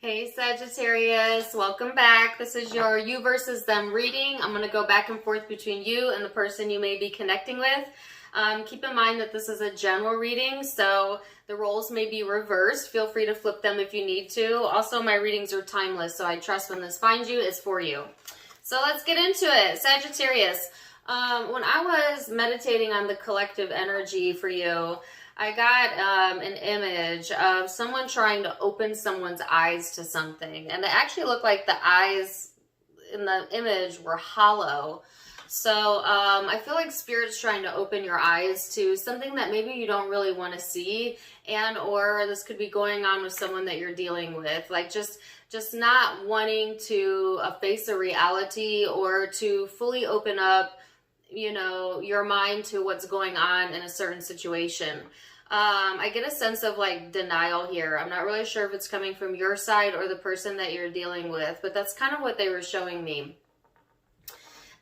Hey Sagittarius, welcome back. This is your you versus them reading. I'm going to go back and forth between you and the person you may be connecting with. Keep in mind that this is a general reading, so the roles may be reversed. Feel free to flip them if you need to. Also, my readings are timeless, so I trust when this finds you, it's for you. So let's get into it. Sagittarius, when I was meditating on the collective energy for you, I got an image of someone trying to open someone's eyes to something. And it actually looked like the eyes in the image were hollow. So I feel like Spirit's trying to open your eyes to something that maybe you don't really want to see. And or this could be going on with someone that you're dealing with. Like just not wanting to face a reality or to fully open up, you know, your mind to what's going on in a certain situation. I get a sense of like denial here. I'm not really sure if it's coming from your side or the person that you're dealing with, but that's kind of what they were showing me.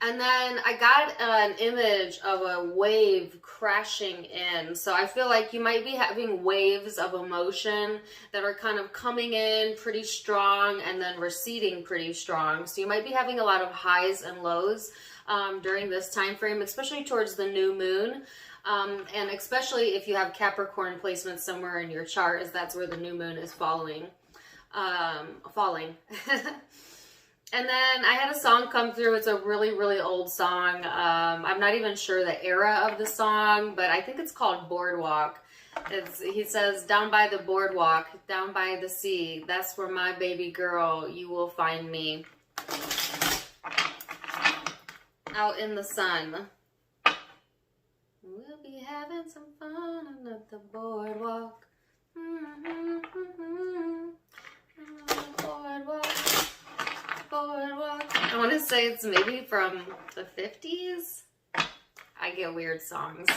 And then I got an image of a wave crashing in. So I feel like you might be having waves of emotion that are kind of coming in pretty strong and then receding pretty strong. So you might be having a lot of highs and lows during this time frame, especially towards the new moon. And especially if you have Capricorn placement somewhere in your chart, as that's where the new moon is falling. And then I had a song come through. It's a really, really old song. I'm not even sure the era of the song, but I think it's called Boardwalk. He says, down by the boardwalk, down by the sea, that's where my baby girl, you will find me. Out in the sun. We'll be having some fun at the boardwalk. Boardwalk. I want to say it's maybe from the 50s. I get weird songs.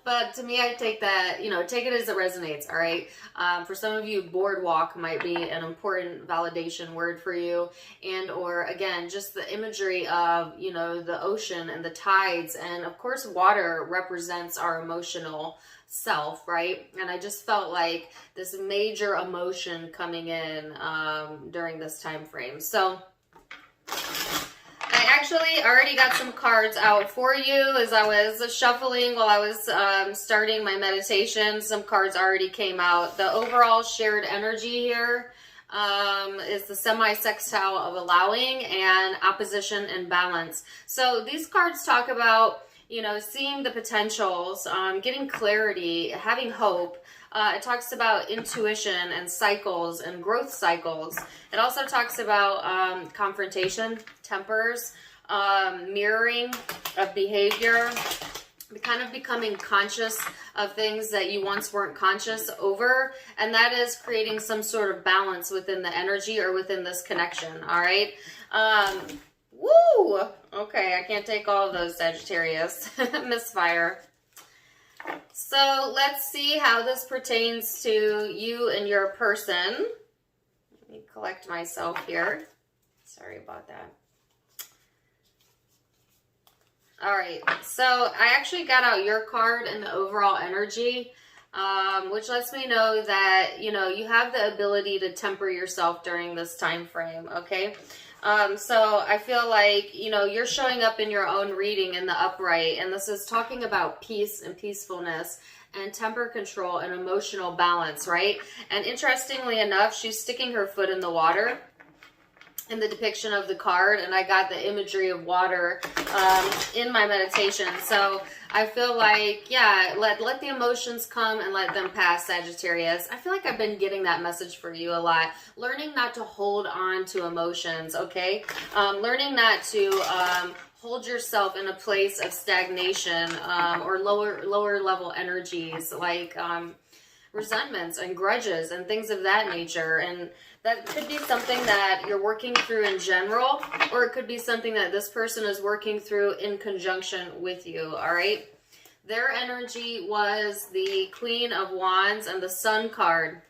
But to me, I take that, you know, take it as it resonates, all right? For some of you, boardwalk might be an important validation word for you. And or, again, just the imagery of, you know, the ocean and the tides. And, of course, water represents our emotional self, right? And I just felt like this major emotion coming in during this time frame. So I actually already got some cards out for you as I was shuffling while I was starting my meditation. Some cards already came out. The overall shared energy here is the semi-sextile of allowing and opposition and balance. So these cards talk about, you know, seeing the potentials, getting clarity, having hope. It talks about intuition and cycles and growth cycles. It also talks about confrontation, tempers, mirroring of behavior, kind of becoming conscious of things that you once weren't conscious over. And that is creating some sort of balance within the energy or within this connection. All right. Woo! Okay, I can't take all of those, Sagittarius. Misfire. So let's see how this pertains to you and your person. Let me collect myself here. Sorry about that. All right, so I actually got out your card and the overall energy, which lets me know that, you know, you have the ability to temper yourself during this time frame, okay? So I feel like, you know, you're showing up in your own reading in the upright, and this is talking about peace and peacefulness and temper control and emotional balance, right? And interestingly enough, she's sticking her foot in the water in the depiction of the card, and I got the imagery of water in my meditation. So I feel like, yeah, let the emotions come and let them pass, Sagittarius. I feel like I've been getting that message for you a lot. Learning not to hold on to emotions, okay? Learning not to hold yourself in a place of stagnation or lower level energies like resentments and grudges and things of that nature. And that could be something that you're working through in general, or it could be something that this person is working through in conjunction with you, all right? Their energy was the Queen of Wands and the Sun card.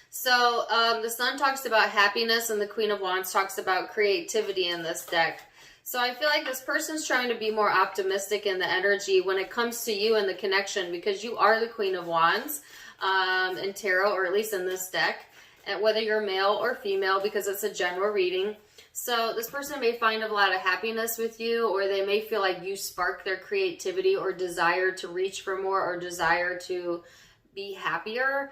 So the Sun talks about happiness and the Queen of Wands talks about creativity in this deck. So I feel like this person's trying to be more optimistic in the energy when it comes to you and the connection, because you are the Queen of Wands. in tarot, or at least in this deck, and whether you're male or female, because it's a general reading. So this person may find a lot of happiness with you, or they may feel like you spark their creativity or desire to reach for more, or desire to be happier.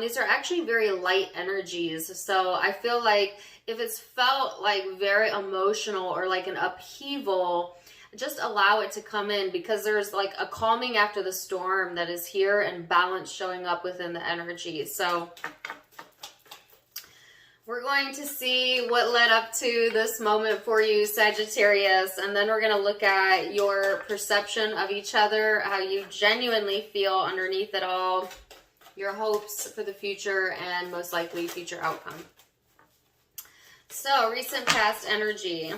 These are actually very light energies. So I feel like if it's felt like very emotional or like an upheaval, just allow it to come in, because there's like a calming after the storm that is here, and balance showing up within the energy. So we're going to see what led up to this moment for you, Sagittarius, and then we're going to look at your perception of each other, how you genuinely feel underneath it all, your hopes for the future, and most likely future outcome. So, recent past energy.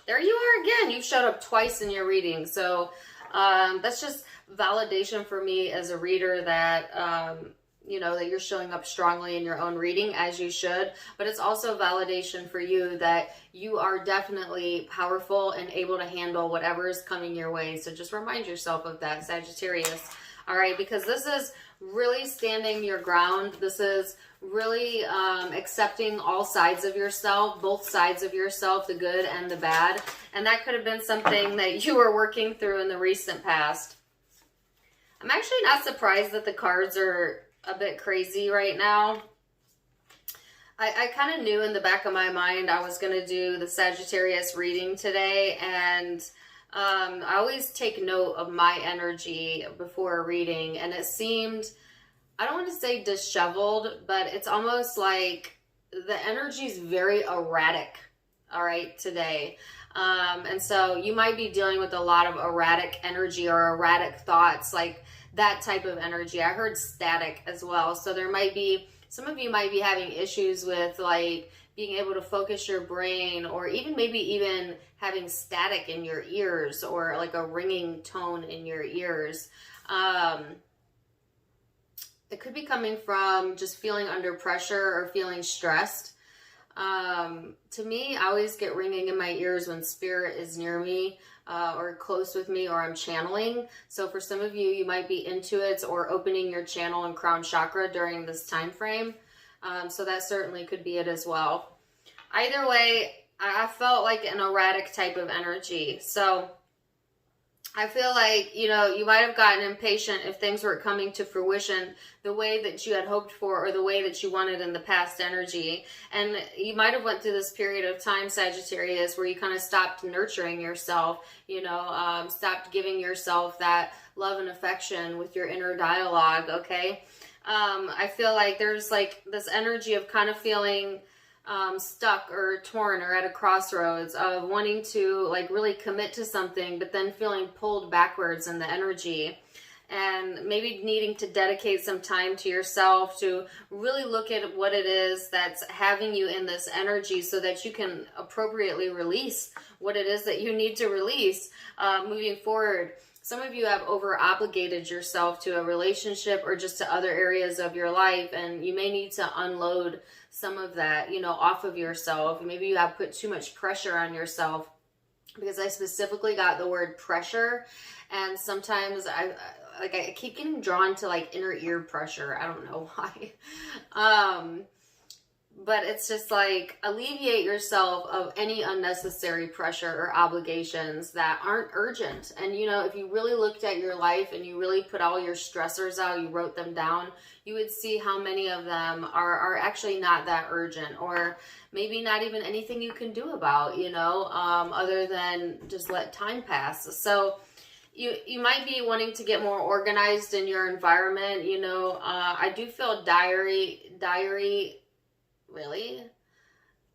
There you are again. You showed up twice in your reading. So, that's just validation for me as a reader that, you know, that you're showing up strongly in your own reading, as you should. But it's also validation for you that you are definitely powerful and able to handle whatever is coming your way. So just remind yourself of that, Sagittarius. All right, because this is really standing your ground. This is really accepting all sides of yourself, both sides of yourself, the good and the bad. And that could have been something that you were working through in the recent past. I'm actually not surprised that the cards are a bit crazy right now. I kind of knew in the back of my mind I was going to do the Sagittarius reading today, and I always take note of my energy before a reading, and it seemed, I don't want to say disheveled, but it's almost like the energy is very erratic, all right, today. And so you might be dealing with a lot of erratic energy or erratic thoughts, like that type of energy. I heard static as well. So there might be, some of you might be having issues with like being able to focus your brain, or even maybe even having static in your ears, or like a ringing tone in your ears. It could be coming from just feeling under pressure or feeling stressed. To me, I always get ringing in my ears when spirit is near me, or close with me, or I'm channeling. So for some of you, you might be intuits or opening your channel and crown chakra during this time frame. So that certainly could be it as well. Either way, I felt like an erratic type of energy. So I feel like, you know, you might have gotten impatient if things weren't coming to fruition the way that you had hoped for, or the way that you wanted in the past energy. And you might have went through this period of time, Sagittarius, where you kind of stopped nurturing yourself, you know, stopped giving yourself that love and affection with your inner dialogue, okay? I feel like there's like this energy of kind of feeling stuck or torn, or at a crossroads of wanting to like really commit to something, but then feeling pulled backwards in the energy, and maybe needing to dedicate some time to yourself to really look at what it is that's having you in this energy, so that you can appropriately release what it is that you need to release moving forward. Some of you have over obligated yourself to a relationship, or just to other areas of your life, and you may need to unload some of that, you know, off of yourself. Maybe you have put too much pressure on yourself, because I specifically got the word pressure, and sometimes I keep getting drawn to like inner ear pressure. I don't know why. But it's just like, alleviate yourself of any unnecessary pressure or obligations that aren't urgent. And, you know, if you really looked at your life and you really put all your stressors out, you wrote them down, you would see how many of them are actually not that urgent, or maybe not even anything you can do about, you know, other than just let time pass. So you might be wanting to get more organized in your environment. You know, I do feel diary, really?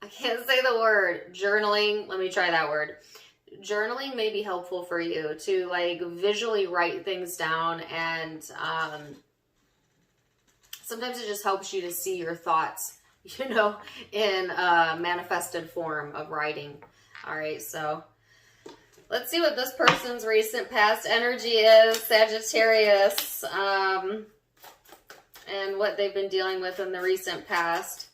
I can't say the word. Journaling. Let me try that word. Journaling may be helpful for you to like visually write things down, and sometimes it just helps you to see your thoughts, you know, in a manifested form of writing. All right, so let's see what this person's recent past energy is, Sagittarius, and what they've been dealing with in the recent past.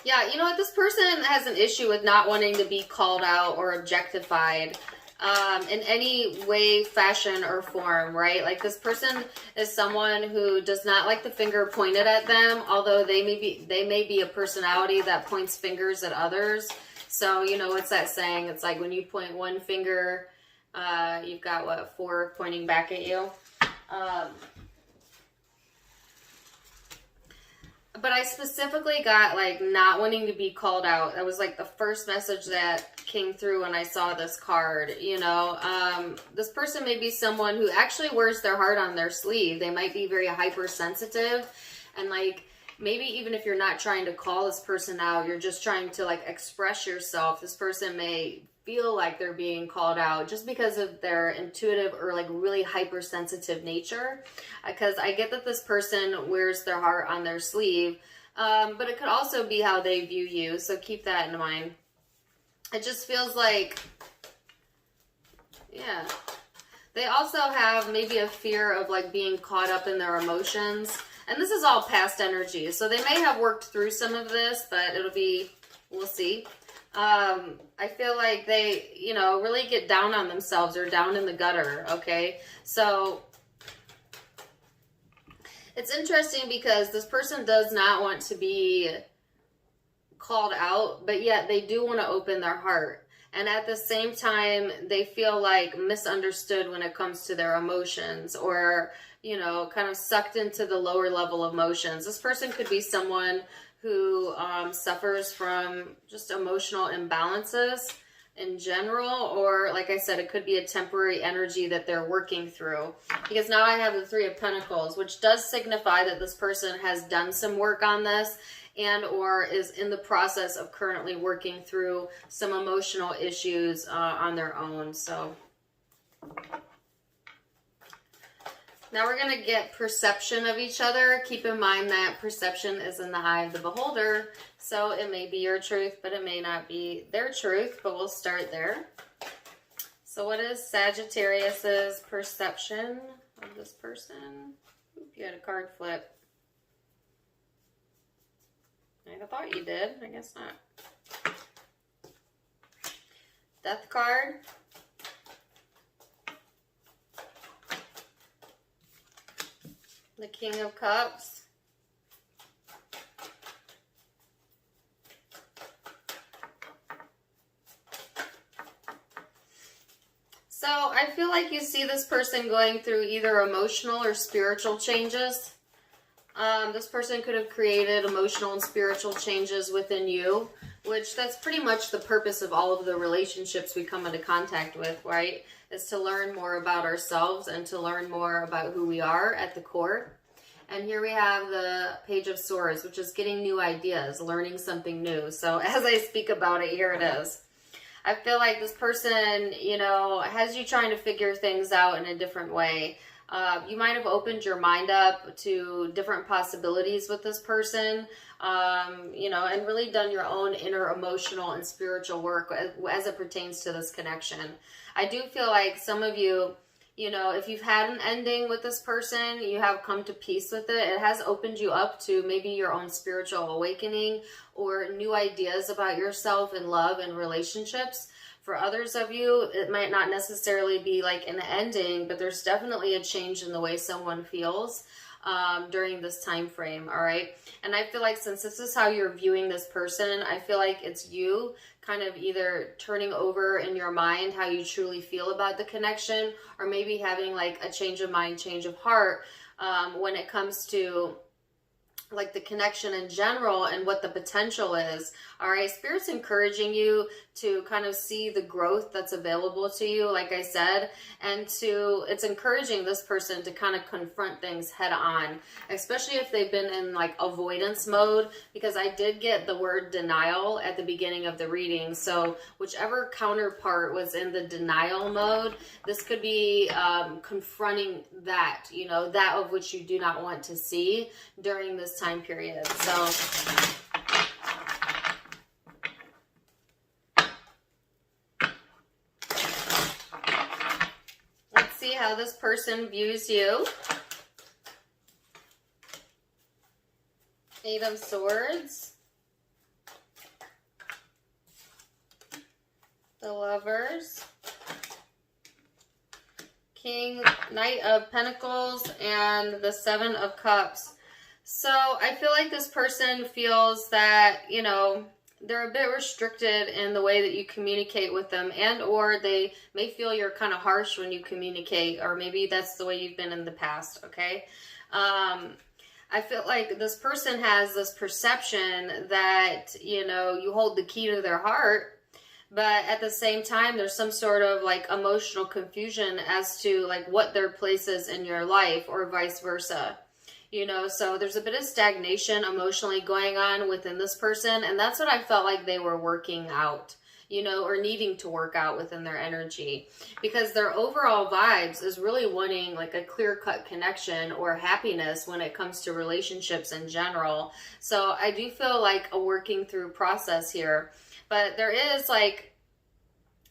Yeah, you know what? This person has an issue with not wanting to be called out or objectified. in any way, fashion, or form, right? Like this person is someone who does not like the finger pointed at them, although they may be a personality that points fingers at others. So, you know, what's that saying? It's like when you point one finger, you've got what, 4 pointing back at you. But I specifically got like not wanting to be called out. That was like the first message that came through when I saw this card. You know, this person may be someone who actually wears their heart on their sleeve. They might be very hypersensitive, and like maybe even if you're not trying to call this person out, you're just trying to like express yourself. This person may feel like they're being called out just because of their intuitive or like really hypersensitive nature. Because I get that this person wears their heart on their sleeve, but it could also be how they view you. So keep that in mind. It just feels like, yeah. They also have maybe a fear of like being caught up in their emotions. And this is all past energy. So they may have worked through some of this, but we'll see. I feel like they, you know, really get down on themselves or down in the gutter, okay? So it's interesting because this person does not want to be called out, but yet they do want to open their heart. And at the same time, they feel like misunderstood when it comes to their emotions, or, you know, kind of sucked into the lower level emotions. This person could be someone who suffers from just emotional imbalances in general, or like I said, it could be a temporary energy that they're working through. Because now I have the 3 of Pentacles, which does signify that this person has done some work on this and or is in the process of currently working through some emotional issues on their own. So now we're going to get perception of each other. Keep in mind that perception is in the eye of the beholder. So it may be your truth, but it may not be their truth. But we'll start there. So what is Sagittarius's perception of this person? Oop, you had a card flip. I thought you did. I guess not. Death card. The King of Cups. So I feel like you see this person going through either emotional or spiritual changes. This person could have created emotional and spiritual changes within you, which that's pretty much the purpose of all of the relationships we come into contact with, right? Is to learn more about ourselves and to learn more about who we are at the core. And here we have the Page of Swords, which is getting new ideas, learning something new. So as I speak about it, here it is. I feel like this person, you know, has you trying to figure things out in a different way. You might have opened your mind up to different possibilities with this person, you know, and really done your own inner emotional and spiritual work as it pertains to this connection. I do feel like some of you, you know, if you've had an ending with this person, you have come to peace with it. It has opened you up to maybe your own spiritual awakening or new ideas about yourself and love and relationships. For others of you, it might not necessarily be like an ending, but there's definitely a change in the way someone feels during this time frame, all right? And I feel like since this is how you're viewing this person, I feel like it's you kind of either turning over in your mind how you truly feel about the connection, or maybe having like a change of mind, change of heart when it comes to like the connection in general and what the potential is. All right, Spirit's encouraging you to kind of see the growth that's available to you, like I said, and it's encouraging this person to kind of confront things head on, especially if they've been in like avoidance mode, because I did get the word denial at the beginning of the reading. So whichever counterpart was in the denial mode, this could be confronting that, you know, that of which you do not want to see during this time period. So let's see how this person views you. Eight of Swords, the Lovers, Knight of Pentacles, and the Seven of Cups. So I feel like this person feels that, you know, they're a bit restricted in the way that you communicate with them, and or they may feel you're kind of harsh when you communicate, or maybe that's the way you've been in the past, okay? I feel like this person has this perception that, you know, you hold the key to their heart, but at the same time, there's some sort of like emotional confusion as to like what their place is in your life, or vice versa. You know, so there's a bit of stagnation emotionally going on within this person, and that's what I felt like they were working out, you know, or needing to work out within their energy, because their overall vibes is really wanting like a clear-cut connection or happiness when it comes to relationships in general. So I do feel like a working through process here. But there is like,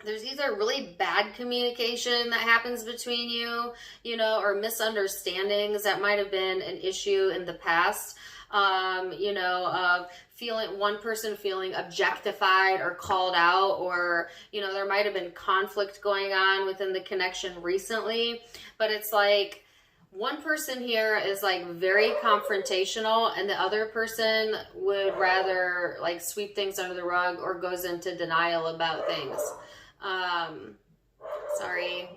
there's either really bad communication that happens between you, you know, or misunderstandings that might have been an issue in the past, you know, of feeling one person feeling objectified or called out, or, you know, there might have been conflict going on within the connection recently. But it's like, one person here is like very confrontational, and the other person would rather like sweep things under the rug or goes into denial about things. Sorry.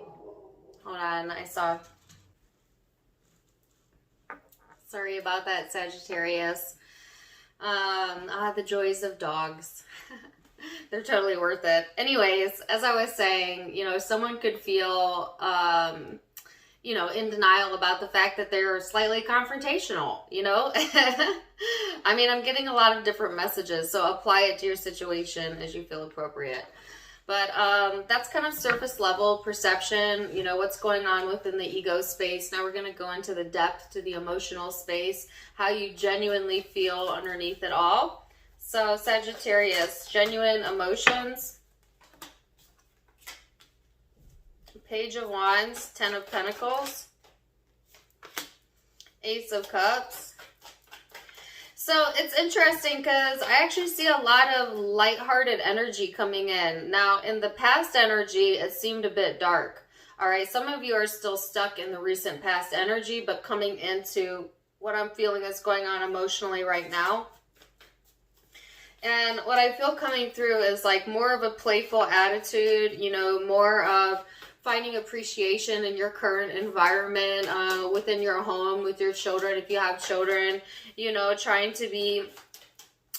Hold on. Sorry about that, Sagittarius. The joys of dogs. They're totally worth it. Anyways, as I was saying, you know, someone could feel, you know, in denial about the fact that they're slightly confrontational, you know? I mean, I'm getting a lot of different messages, so apply it to your situation as you feel appropriate. But that's kind of surface level perception, you know, what's going on within the ego space. Now we're going to go into the depth, to the emotional space, how you genuinely feel underneath it all. So Sagittarius, genuine emotions. Page of Wands, Ten of Pentacles, Ace of Cups. So it's interesting because I actually see a lot of lighthearted energy coming in. Now, in the past energy, it seemed a bit dark. All right, some of you are still stuck in the recent past energy, but coming into what I'm feeling is going on emotionally right now. And what I feel coming through is like more of a playful attitude, you know, more of finding appreciation in your current environment, within your home, with your children, if you have children, you know, trying to be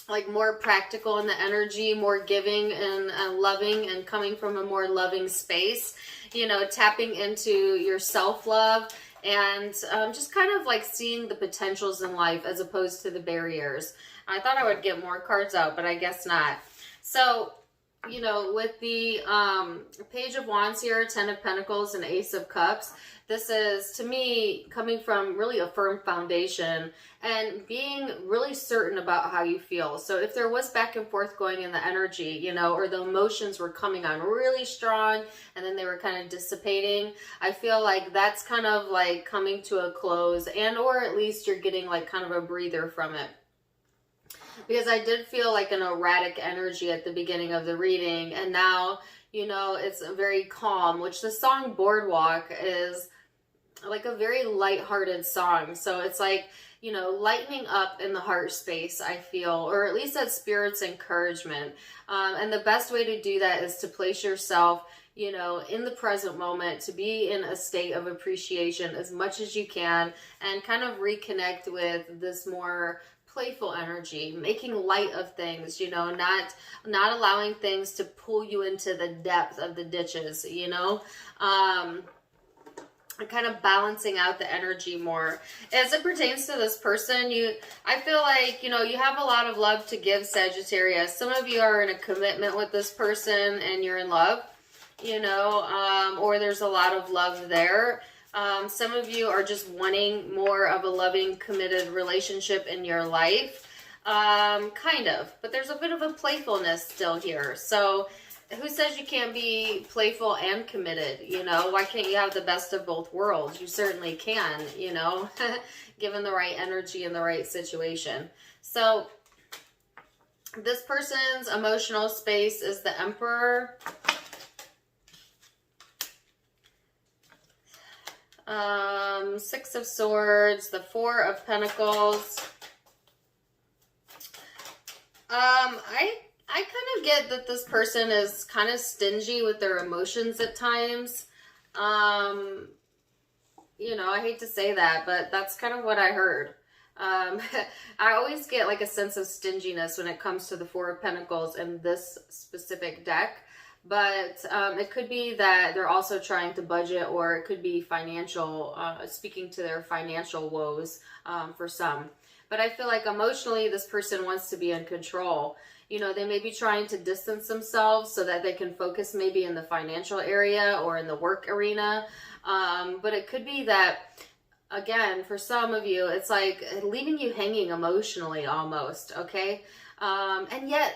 like more practical in the energy, more giving and loving, and coming from a more loving space, you know, tapping into your self-love, and just kind of like seeing the potentials in life as opposed to the barriers. I thought I would get more cards out, but I guess not. So, you know, with the Page of Wands here, Ten of Pentacles, and Ace of Cups, this is, to me, coming from really a firm foundation and being really certain about how you feel. So if there was back and forth going in the energy, you know, or the emotions were coming on really strong and then they were kind of dissipating, I feel like that's kind of like coming to a close, and or at least you're getting like kind of a breather from it. Because I did feel like an erratic energy at the beginning of the reading, and now, you know, it's very calm, which the song Boardwalk is like a very lighthearted song. So it's like, you know, lightening up in the heart space, I feel, or at least that spirit's encouragement. And the best way to do that is to place yourself, you know, in the present moment, to be in a state of appreciation as much as you can, and kind of reconnect with this more playful energy, making light of things, you know, not allowing things to pull you into the depth of the ditches, you know, kind of balancing out the energy more. As it pertains to this person, I feel like, you know, you have a lot of love to give, Sagittarius. Some of you are in a commitment with this person and you're in love, you know, or there's a lot of love there. Some of you are just wanting more of a loving, committed relationship in your life. Kind of. But there's a bit of a playfulness still here. So who says you can't be playful and committed? You know, why can't you have the best of both worlds? You certainly can, you know, given the right energy and the right situation. So this person's emotional space is the Emperor. Six of Swords, the Four of Pentacles. I kind of get that this person is kind of stingy with their emotions at times. You know, I hate to say that, but that's kind of what I heard. I always get like a sense of stinginess when it comes to the Four of Pentacles in this specific deck. But it could be that they're also trying to budget, or it could be financial, speaking to their financial woes for some. But I feel like emotionally, this person wants to be in control. You know, they may be trying to distance themselves so that they can focus maybe in the financial area or in the work arena. But it could be that, again, for some of you, it's like leaving you hanging emotionally almost, okay? And yet,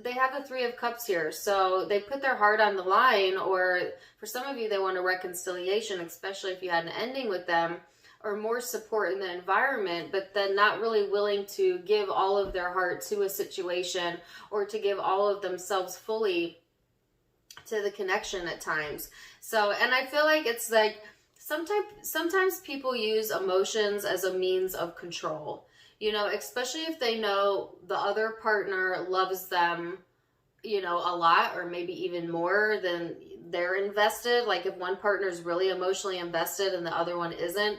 they have the Three of Cups here. So they put their heart on the line, or for some of you, they want a reconciliation, especially if you had an ending with them, or more support in the environment, but then not really willing to give all of their heart to a situation, or to give all of themselves fully to the connection at times. So, and I feel like it's like sometimes people use emotions as a means of control, you know, especially if they know the other partner loves them, you know, a lot, or maybe even more than they're invested. Like if one partner is really emotionally invested and the other one isn't,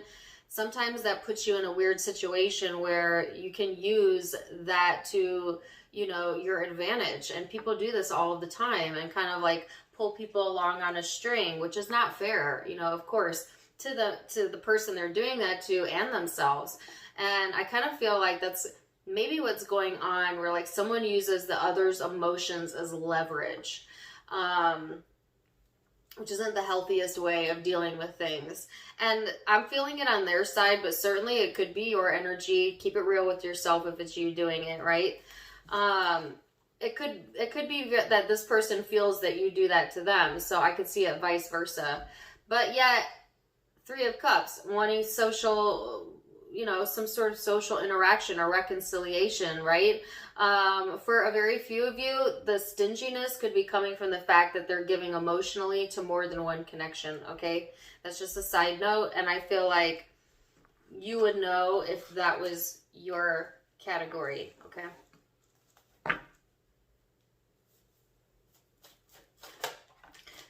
sometimes that puts you in a weird situation where you can use that to, you know, your advantage. And people do this all of the time and kind of like pull people along on a string, which is not fair, you know, of course, to the person they're doing that to and themselves. And I kind of feel like that's maybe what's going on, where like someone uses the other's emotions as leverage. Which isn't the healthiest way of dealing with things. And I'm feeling it on their side, but certainly it could be your energy. Keep it real with yourself if it's you doing it, right? It could be that this person feels that you do that to them. So I could see it vice versa. But yet, Three of Cups, wanting social, you know, some sort of social interaction or reconciliation, right? For a very few of you, the stinginess could be coming from the fact that they're giving emotionally to more than one connection, okay? That's just a side note, and I feel like you would know if that was your category, okay?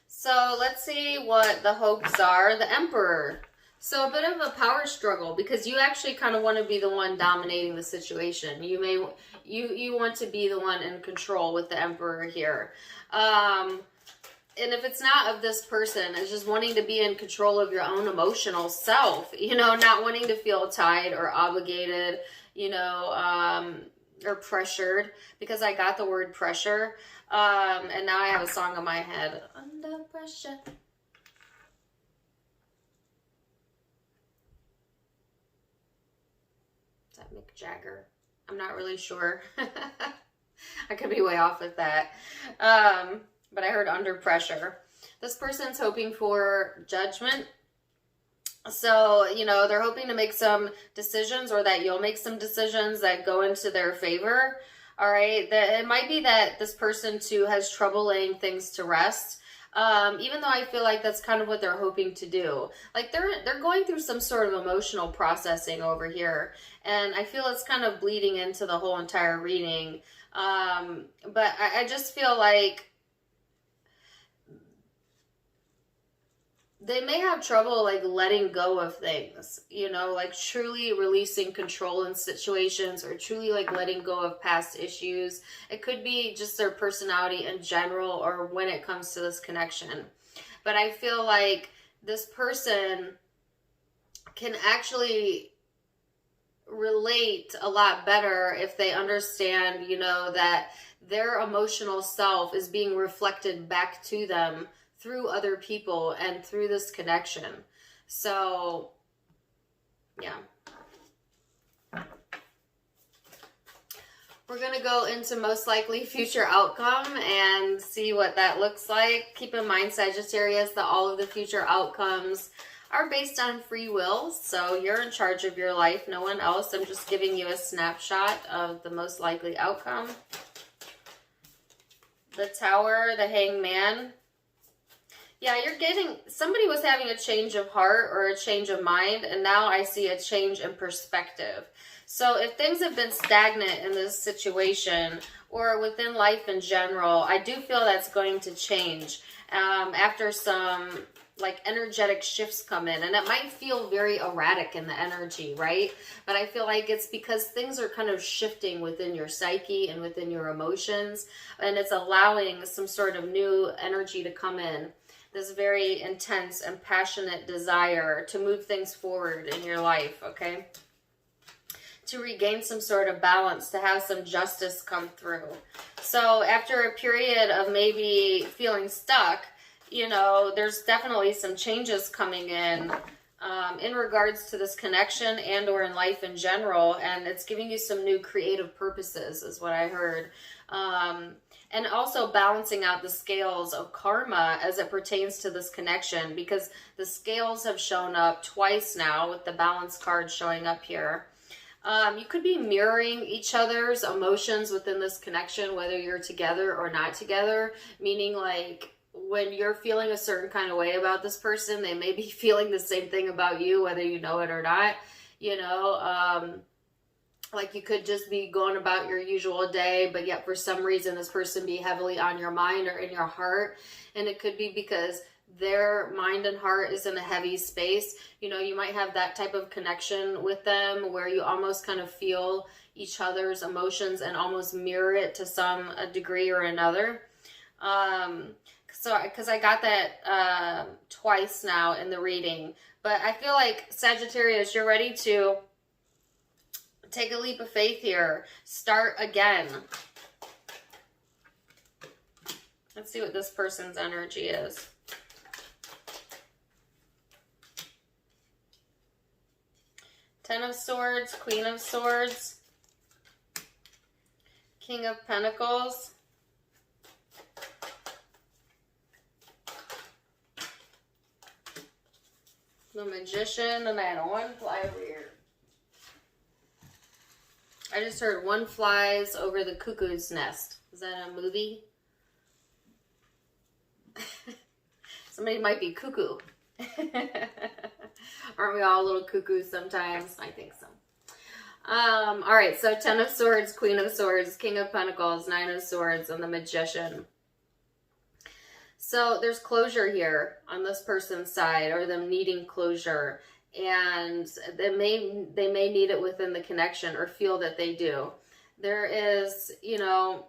So let's see what the hopes are. The Emperor. So a bit of a power struggle, because you actually kind of want to be the one dominating the situation. You want to be the one in control with the Emperor here. And if it's not of this person, it's just wanting to be in control of your own emotional self, you know, not wanting to feel tied or obligated, you know, or pressured, because I got the word pressure. And now I have a song in my head. Under pressure. Is that Mick Jagger? I'm not really sure. I could be way off with that. But I heard under pressure. This person's hoping for judgment. So, you know, they're hoping to make some decisions, or that you'll make some decisions that go into their favor. All right. It might be that this person too has trouble laying things to rest. Even though I feel like that's kind of what they're hoping to do. Like they're going through some sort of emotional processing over here. And I feel it's kind of bleeding into the whole entire reading. But I just feel like they may have trouble like letting go of things, you know, like truly releasing control in situations, or truly like letting go of past issues. It could be just their personality in general, or when it comes to this connection. But I feel like this person can actually relate a lot better if they understand, you know, that their emotional self is being reflected back to them through other people and through this connection. So, yeah. We're going to go into most likely future outcome and see what that looks like. Keep in mind, Sagittarius, that all of the future outcomes are based on free will. So you're in charge of your life, no one else. I'm just giving you a snapshot of the most likely outcome. The Tower, the Hangman. Yeah, you're getting, somebody was having a change of heart or a change of mind, and now I see a change in perspective. So if things have been stagnant in this situation or within life in general, I do feel that's going to change after some like energetic shifts come in, and it might feel very erratic in the energy, right? But I feel like it's because things are kind of shifting within your psyche and within your emotions, and it's allowing some sort of new energy to come in, this very intense and passionate desire to move things forward in your life, okay? To regain some sort of balance, to have some justice come through. So after a period of maybe feeling stuck, you know, there's definitely some changes coming in regards to this connection and or in life in general, and it's giving you some new creative purposes is what I heard. And also balancing out the scales of karma as it pertains to this connection, because the scales have shown up twice now with the balance card showing up here. You could be mirroring each other's emotions within this connection, whether you're together or not together, meaning like when you're feeling a certain kind of way about this person, they may be feeling the same thing about you, whether you know it or not, you know. Like you could just be going about your usual day, but yet for some reason this person be heavily on your mind or in your heart. And it could be because their mind and heart is in a heavy space. You know, you might have that type of connection with them where you almost kind of feel each other's emotions and almost mirror it to some degree or another. Because I got that twice now in the reading. But I feel like Sagittarius, you're ready to take a leap of faith here. Start again. Let's see what this person's energy is. Ten of Swords, Queen of Swords, King of Pentacles, the Magician, and I had one fly over here. I just heard one flies over the cuckoo's nest. Is that a movie? Somebody might be cuckoo. Aren't we all a little cuckoos sometimes? I think so. All right, so Ten of Swords, Queen of Swords, King of Pentacles, Nine of Swords, and the Magician. So there's closure here on this person's side, or them needing closure. And they may need it within the connection or feel that they do. There is, you know,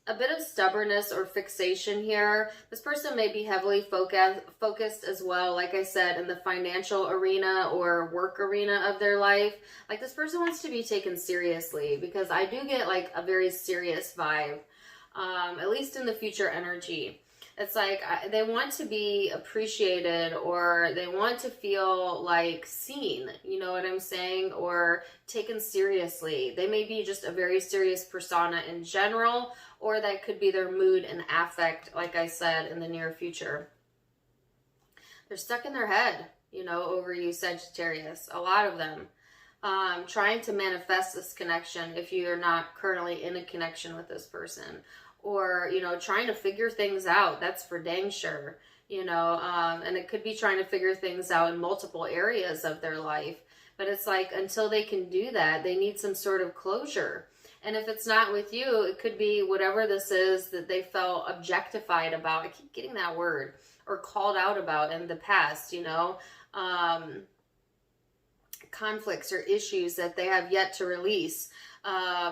a bit of stubbornness or fixation here. This person may be heavily focused as well, like I said, in the financial arena or work arena of their life. Like this person wants to be taken seriously, because I do get like a very serious vibe, at least in the future energy. It's like they want to be appreciated, or they want to feel like seen, you know what I'm saying, or taken seriously. They may be just a very serious persona in general, or that could be their mood and affect, like I said, in the near future. They're stuck in their head, you know, over you, Sagittarius. A lot of them. Trying to manifest this connection if you're not currently in a connection with this person. Or, you know, trying to figure things out. That's for dang sure, you know, and it could be trying to figure things out in multiple areas of their life. But it's like, until they can do that, they need some sort of closure. And if it's not with you, it could be whatever this is that they felt objectified about. I keep getting that word. Or called out about in the past, you know. Conflicts or issues that they have yet to release.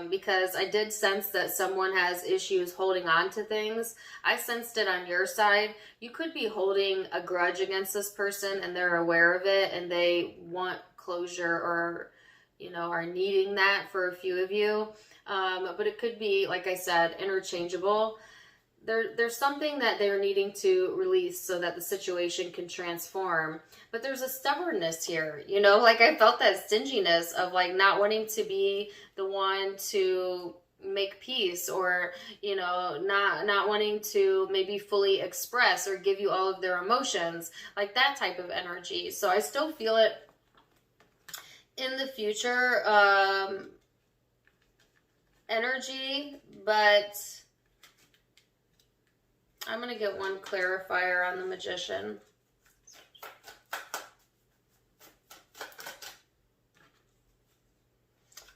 Because I did sense that someone has issues holding on to things. I sensed it on your side. You could be holding a grudge against this person and they're aware of it and they want closure, or, you know, are needing that for a few of you. But it could be, like I said, interchangeable. There's something that they're needing to release so that the situation can transform. But there's a stubbornness here, you know, like I felt that stinginess of like not wanting to be the one to make peace, or, you know, not wanting to maybe fully express or give you all of their emotions, like that type of energy. So I still feel it in the future energy, but I'm going to get one clarifier on the Magician.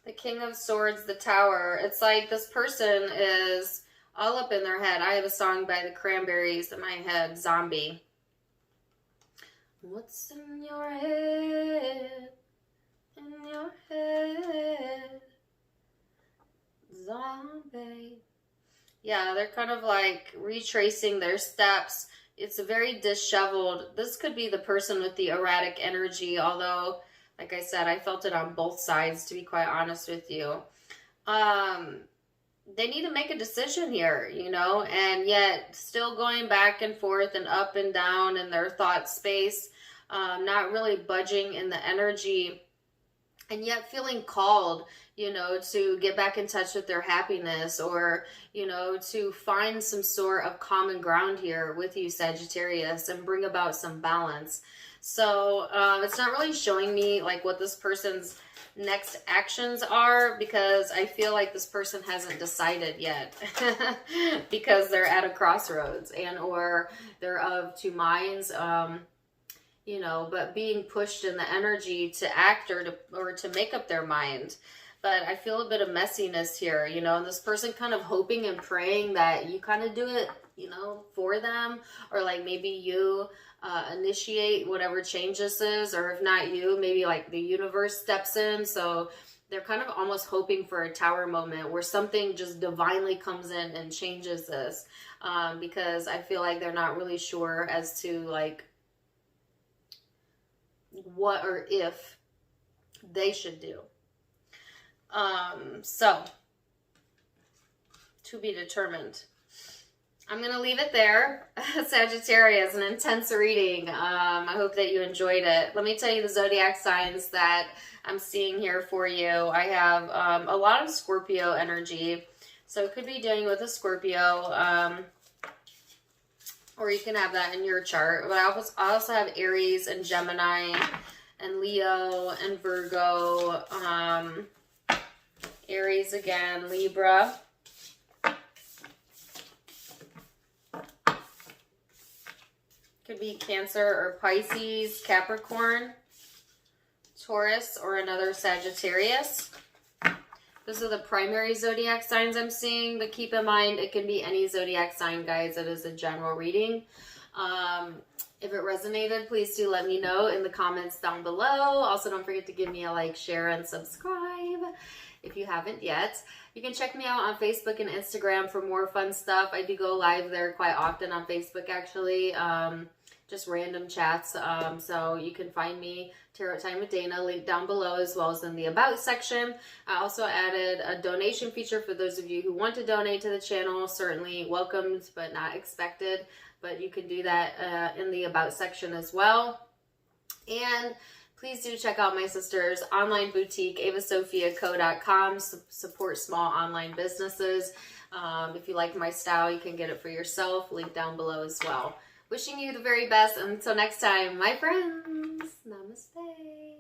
The King of Swords, the Tower. It's like this person is all up in their head. I have a song by the Cranberries in my head, Zombie. What's in your head? In your head, zombie. Yeah, they're kind of like retracing their steps. It's a very disheveled. This could be the person with the erratic energy, although, like I said, I felt it on both sides, to be quite honest with you. They need to make a decision here, you know, and yet still going back and forth and up and down in their thought space, not really budging in the energy, and yet feeling called, you know, to get back in touch with their happiness, or, you know, to find some sort of common ground here with you, Sagittarius, and bring about some balance. So it's not really showing me like what this person's next actions are, because I feel like this person hasn't decided yet because they're at a crossroads, and or they're of two minds, you know, but being pushed in the energy to act or to make up their mind. But I feel a bit of messiness here, you know, and this person kind of hoping and praying that you kind of do it, you know, for them, or like maybe you initiate whatever change this is, or if not you, maybe like the universe steps in. So they're kind of almost hoping for a tower moment where something just divinely comes in and changes this, because I feel like they're not really sure as to like what or if they should do. So to be determined. I'm going to leave it there. Sagittarius, an intense reading. I hope that you enjoyed it. Let me tell you the zodiac signs that I'm seeing here for you. I have a lot of Scorpio energy. So it could be dealing with a Scorpio, or you can have that in your chart. But I also have Aries and Gemini and Leo and Virgo. Aries again, Libra. Could be Cancer or Pisces, Capricorn, Taurus, or another Sagittarius. Those are the primary zodiac signs I'm seeing, but keep in mind it can be any zodiac sign, guys. It is a general reading. If it resonated, please do let me know in the comments down below. Also, don't forget to give me a like, share, and subscribe if you haven't yet. You can check me out on Facebook and Instagram for more fun stuff. I do go live there quite often on Facebook, actually. Just random chats. So you can find me, Tarot Time with Dana, link down below, as well as in the About section. I also added a donation feature for those of you who want to donate to the channel. Certainly welcomed, but not expected. But you can do that in the About section as well. And please do check out my sister's online boutique, avasophiaco.com. Support small online businesses. If you like my style, you can get it for yourself. Link down below as well. Wishing you the very best. Until next time, my friends. Namaste.